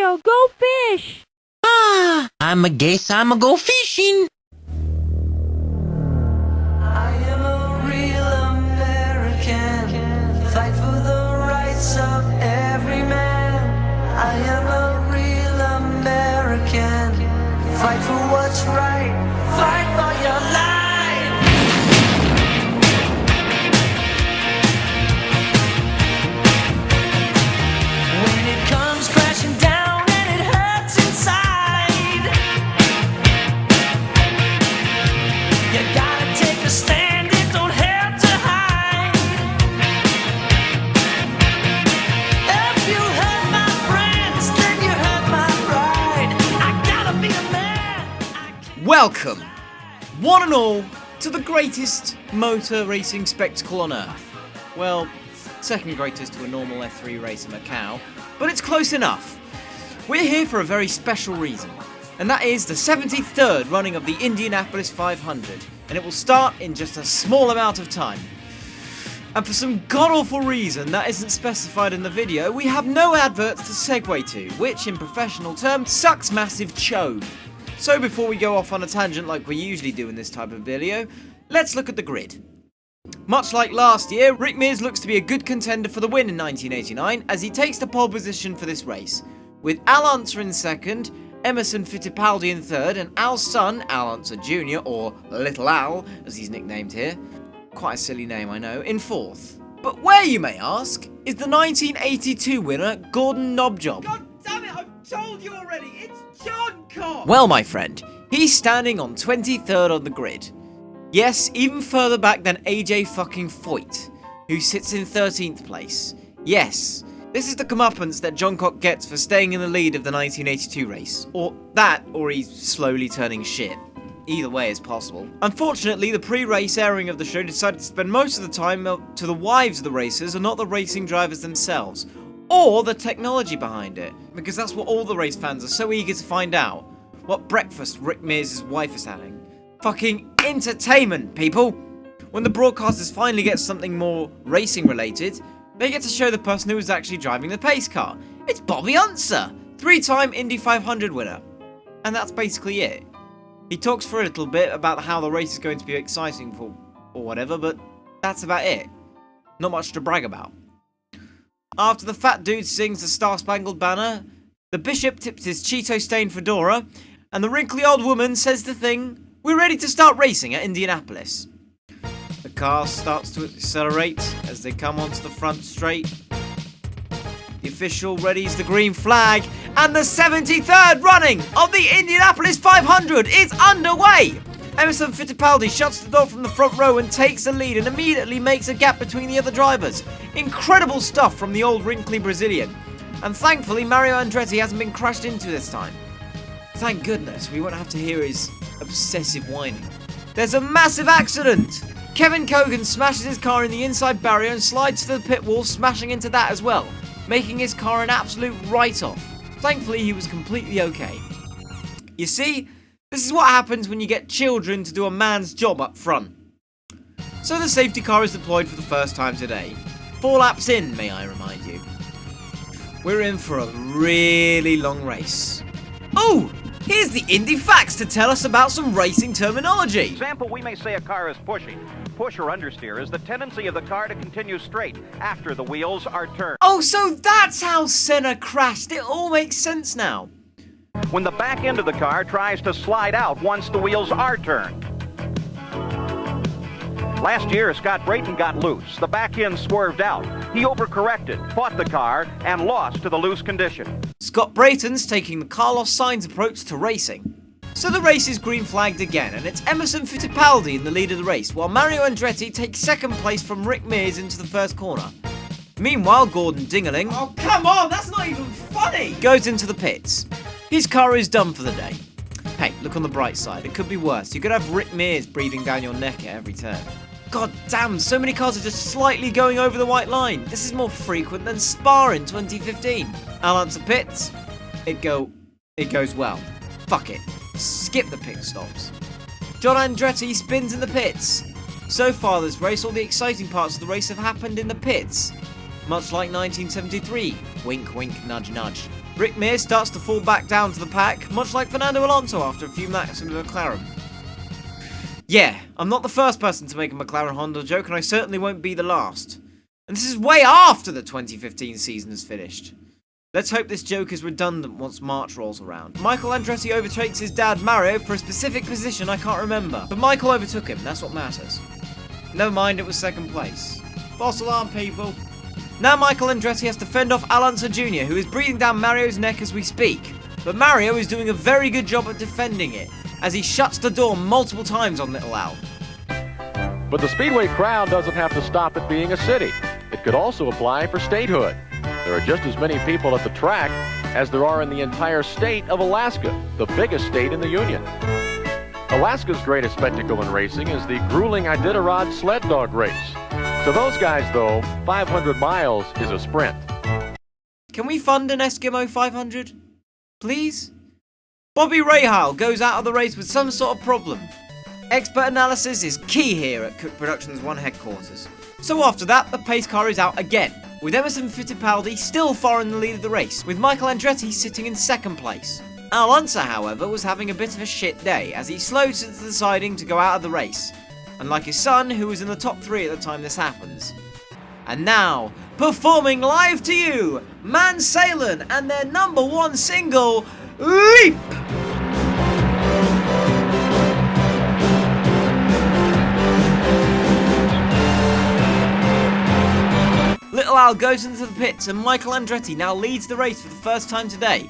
Mario, go fish! I'ma go fishing. I am a real American. Fight for the rights of every man. I am a real American. Fight for what's right. Fight for your life. When it comes crashing down and it hurts inside, you gotta take a stand, it don't have to hide. If you hurt my friends, then you hurt my pride. I gotta be a man. Welcome, one and all, to the greatest motor racing spectacle on Earth. Well, second greatest to a normal F3 race in Macau, but it's close enough. We're here for a very special reason, and that is the 73rd running of the Indianapolis 500, and it will start in just a small amount of time. And for some god-awful reason that isn't specified in the video, we have no adverts to segue to, which in professional terms sucks massive chode. So before we go off on a tangent like we usually do in this type of video, let's look at the grid. Much like last year, Rick Mears looks to be a good contender for the win in 1989 as he takes the pole position for this race, with Al Unser in second, Emerson Fittipaldi in third, and Al's son, Al Unser Jr., or Little Al, as he's nicknamed here, quite a silly name I know, in fourth. But where, you may ask, is the 1982 winner, Gordon Knobjob? God damn it, I've told you already, it's John Cobb! Well, my friend, he's standing on 23rd on the grid. Yes, even further back than AJ fucking Foyt, who sits in 13th place. Yes, this is the comeuppance that John Cock gets for staying in the lead of the 1982 race. Or that, or he's slowly turning shit. Either way is possible. Unfortunately, the pre-race airing of the show decided to spend most of the time to the wives of the racers and not the racing drivers themselves. Or the technology behind it. Because that's what all the race fans are so eager to find out. What breakfast Rick Mears' wife is having. Fucking entertainment, people! When the broadcasters finally get something more racing related, they get to show the person who was actually driving the pace car. It's Bobby Unser, 3-time Indy 500 winner. And that's basically it. He talks for a little bit about how the race is going to be exciting for or whatever, but that's about it. Not much to brag about. After the fat dude sings the Star Spangled Banner, the bishop tips his Cheeto-stained fedora, and the wrinkly old woman says the thing, we're ready to start racing at Indianapolis. The car starts to accelerate as they come onto the front straight. The official readies the green flag, and the 73rd running of the Indianapolis 500 is underway! Emerson Fittipaldi shuts the door from the front row and takes the lead and immediately makes a gap between the other drivers. Incredible stuff from the old wrinkly Brazilian. And thankfully Mario Andretti hasn't been crashed into this time. Thank goodness we won't have to hear his obsessive whining. There's a massive accident! Kevin Kogan smashes his car in the inside barrier and slides to the pit wall, smashing into that as well, making his car an absolute write-off. Thankfully he was completely okay. You see, this is what happens when you get children to do a man's job up front. So the safety car is deployed for the first time today. 4 laps in, may I remind you. We're in for a really long race. Oh! Here's the Indy Facts to tell us about some racing terminology. Example, we may say a car is pushing. Push or understeer is the tendency of the car to continue straight after the wheels are turned. Oh, so that's how Senna crashed. It all makes sense now. When the back end of the car tries to slide out once the wheels are turned. Last year, Scott Brayton got loose. The back end swerved out. He overcorrected, fought the car, and lost to the loose condition. Scott Brayton's taking the Carlos Sainz approach to racing. So the race is green flagged again, and it's Emerson Fittipaldi in the lead of the race, while Mario Andretti takes second place from Rick Mears into the first corner. Meanwhile, Gordon Dingerling, Oh, come on, that's not even funny! goes into the pits. His car is done for the day. Hey, look on the bright side, it could be worse. You could have Rick Mears breathing down your neck at every turn. God damn, so many cars are just slightly going over the white line. This is more frequent than Spa in 2015. Al Unser pits. It goes well. Fuck it. Skip the pit stops. John Andretti spins in the pits. So far this race, all the exciting parts of the race have happened in the pits. Much like 1973. Wink, wink, nudge, nudge. Rick Mears starts to fall back down to the pack, much like Fernando Alonso after a few laps in the McLaren. Yeah, I'm not the first person to make a McLaren Honda joke, and I certainly won't be the last. And this is way after the 2015 season is finished. Let's hope this joke is redundant once March rolls around. Michael Andretti overtakes his dad Mario for a specific position I can't remember, but Michael overtook him, that's what matters. Never mind, it was second place. False alarm, people. Now Michael Andretti has to fend off Alonso Jr., who is breathing down Mario's neck as we speak. But Mario is doing a very good job at defending it, as he shuts the door multiple times on Little Al. But the Speedway crown doesn't have to stop at being a city. It could also apply for statehood. There are just as many people at the track as there are in the entire state of Alaska, the biggest state in the Union. Alaska's greatest spectacle in racing is the grueling Iditarod sled dog race. To those guys, though, 500 miles is a sprint. Can we fund an Eskimo 500? Please? Bobby Rahal goes out of the race with some sort of problem. Expert analysis is key here at Cook Productions 1 headquarters. So after that, the pace car is out again, with Emerson Fittipaldi still far in the lead of the race, with Michael Andretti sitting in second place. Alonso, however, was having a bit of a shit day, as he slowed since deciding to go out of the race, unlike his son, who was in the top 3 at the time this happens. And now, performing live to you, Man Salen and their #1 single, Leap! Little Al goes into the pits and Michael Andretti now leads the race for the first time today.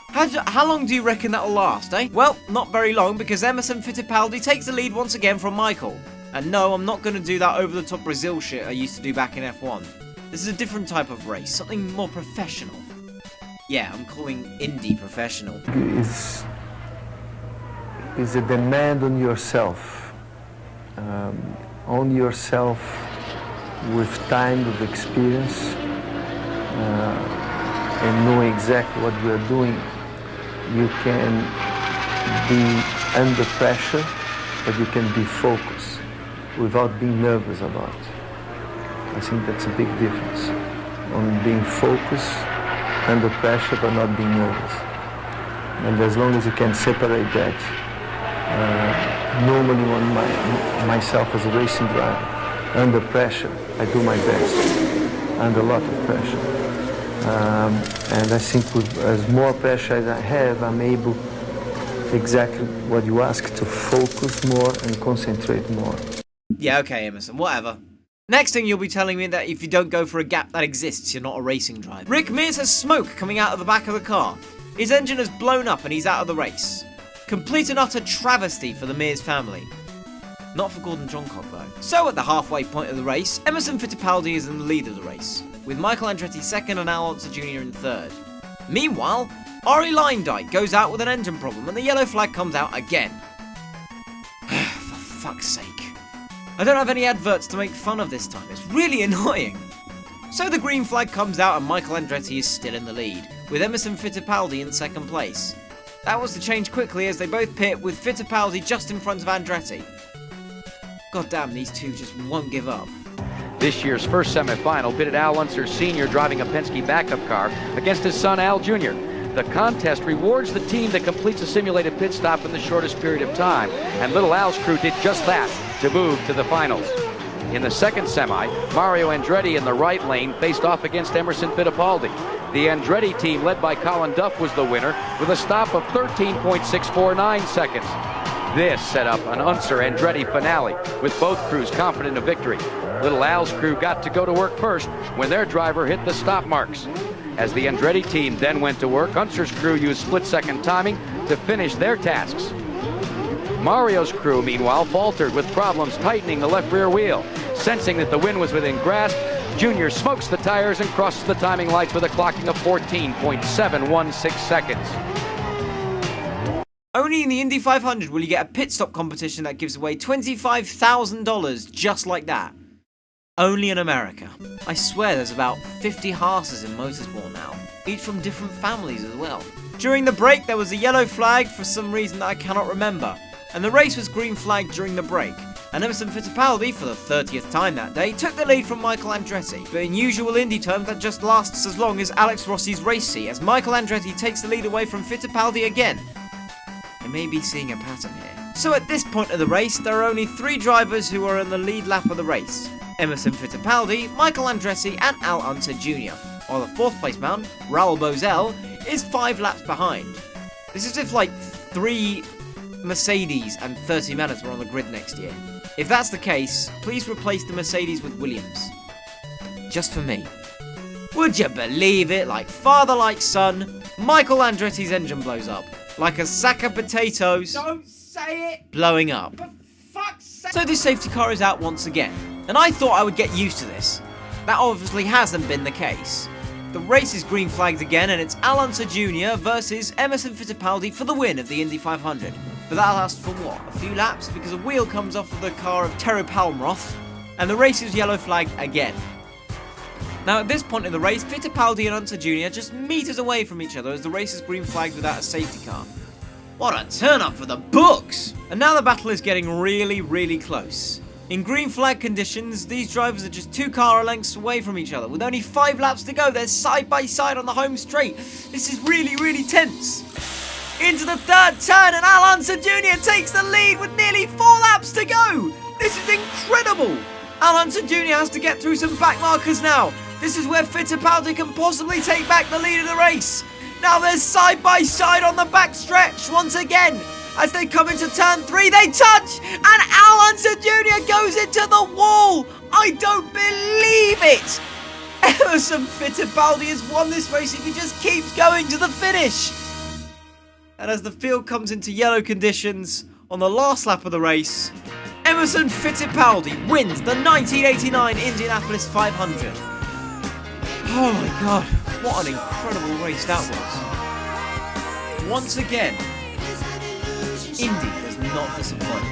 How long do you reckon that'll last, eh? Well, not very long, because Emerson Fittipaldi takes the lead once again from Michael. And no, I'm not going to do that over-the-top Brazil shit I used to do back in F1. This is a different type of race, something more professional. Yeah, I'm calling indie professional. Is a demand on yourself. With time, with experience, and knowing exactly what we are doing. You can be under pressure, but you can be focused without being nervous about it. I think that's a big difference on being focused under pressure but not being nervous. And as long as you can separate that, normally when myself as a racing driver, under pressure, I do my best, under a lot of pressure. And I think with as more pressure as I have, I'm able, exactly what you ask, to focus more and concentrate more. Yeah, okay, Emerson, whatever. Next thing you'll be telling me that if you don't go for a gap that exists, you're not a racing driver. Rick Mears has smoke coming out of the back of the car. His engine has blown up and he's out of the race. Complete and utter travesty for the Mears family. Not for Gordon Johncock, though. So at the halfway point of the race, Emerson Fittipaldi is in the lead of the race, with Michael Andretti second and Alonso Jr. in third. Meanwhile, Arie Luyendyk goes out with an engine problem and the yellow flag comes out again. For fuck's sake. I don't have any adverts to make fun of this time, it's really annoying. So the green flag comes out and Michael Andretti is still in the lead, with Emerson Fittipaldi in second place. That was to change quickly as they both pit, with Fittipaldi just in front of Andretti. God damn, these two just won't give up. This year's first semi-final pitted Al Unser Sr. driving a Penske backup car against his son Al Jr. The contest rewards the team that completes a simulated pit stop in the shortest period of time, and Little Al's crew did just that to move to the finals. In the second semi, Mario Andretti in the right lane faced off against Emerson Fittipaldi. The Andretti team, led by Colin Duff, was the winner with a stop of 13.649 seconds. This set up an Unser Andretti finale, with both crews confident of victory. Little Al's crew got to go to work first when their driver hit the stop marks. As the Andretti team then went to work, Unser's crew used split-second timing to finish their tasks. Mario's crew, meanwhile, faltered with problems tightening the left rear wheel. Sensing that the win was within grasp, Junior smokes the tires and crosses the timing lights with a clocking of 14.716 seconds. Only in the Indy 500 will you get a pit stop competition that gives away $25,000 just like that. Only in America. I swear there's about 50 Haas's in motorsport now, each from different families as well. During the break there was a yellow flag for some reason that I cannot remember, and the race was green flagged during the break, and Emerson Fittipaldi, for the 30th time that day, took the lead from Michael Andretti. But in usual Indy terms, that just lasts as long as Alex Rossi's race C, as Michael Andretti takes the lead away from Fittipaldi again. I may be seeing a pattern here. So at this point of the race, there are only 3 drivers who are in the lead lap of the race: Emerson Fittipaldi, Michael Andretti, and Al Unser Jr., while the 4th place man, Raul Boesel, is 5 laps behind. This is if like 3 Mercedes and 30 Manas were on the grid next year. If that's the case, please replace the Mercedes with Williams. Just for me. Would you believe it? Like father, like son, Michael Andretti's engine blows up. Like a sack of potatoes. Don't say it! Blowing up. For fuck's sake! So this safety car is out once again. And I thought I would get used to this. That obviously hasn't been the case. The race is green flagged again, and it's Al Unser Jr. versus Emerson Fittipaldi for the win of the Indy 500. But that lasts for what? A few laps? Because a wheel comes off of the car of Tero Palmroth, and the race is yellow flagged again. Now at this point in the race, Fittipaldi and Unser Jr. just meters away from each other as the race is green flagged without a safety car. What a turn up for the books! And now the battle is getting really, really close. In green flag conditions, these drivers are just 2 car lengths away from each other. With only 5 laps to go, they're side by side on the home straight. This is really, really tense. Into the 3rd turn, and Al Unser Jr. takes the lead with nearly 4 laps to go. This is incredible. Al Unser Jr. has to get through some back markers now. This is where Fittipaldi can possibly take back the lead of the race. Now they're side by side on the back stretch once again. As they come into turn 3, they touch, and Al Unser Jr. goes into the wall. I don't believe it. Emerson Fittipaldi has won this race if he just keeps going to the finish. And as the field comes into yellow conditions on the last lap of the race, Emerson Fittipaldi wins the 1989 Indianapolis 500. Oh my god, what an incredible race that was. Once again, Indy does not disappoint.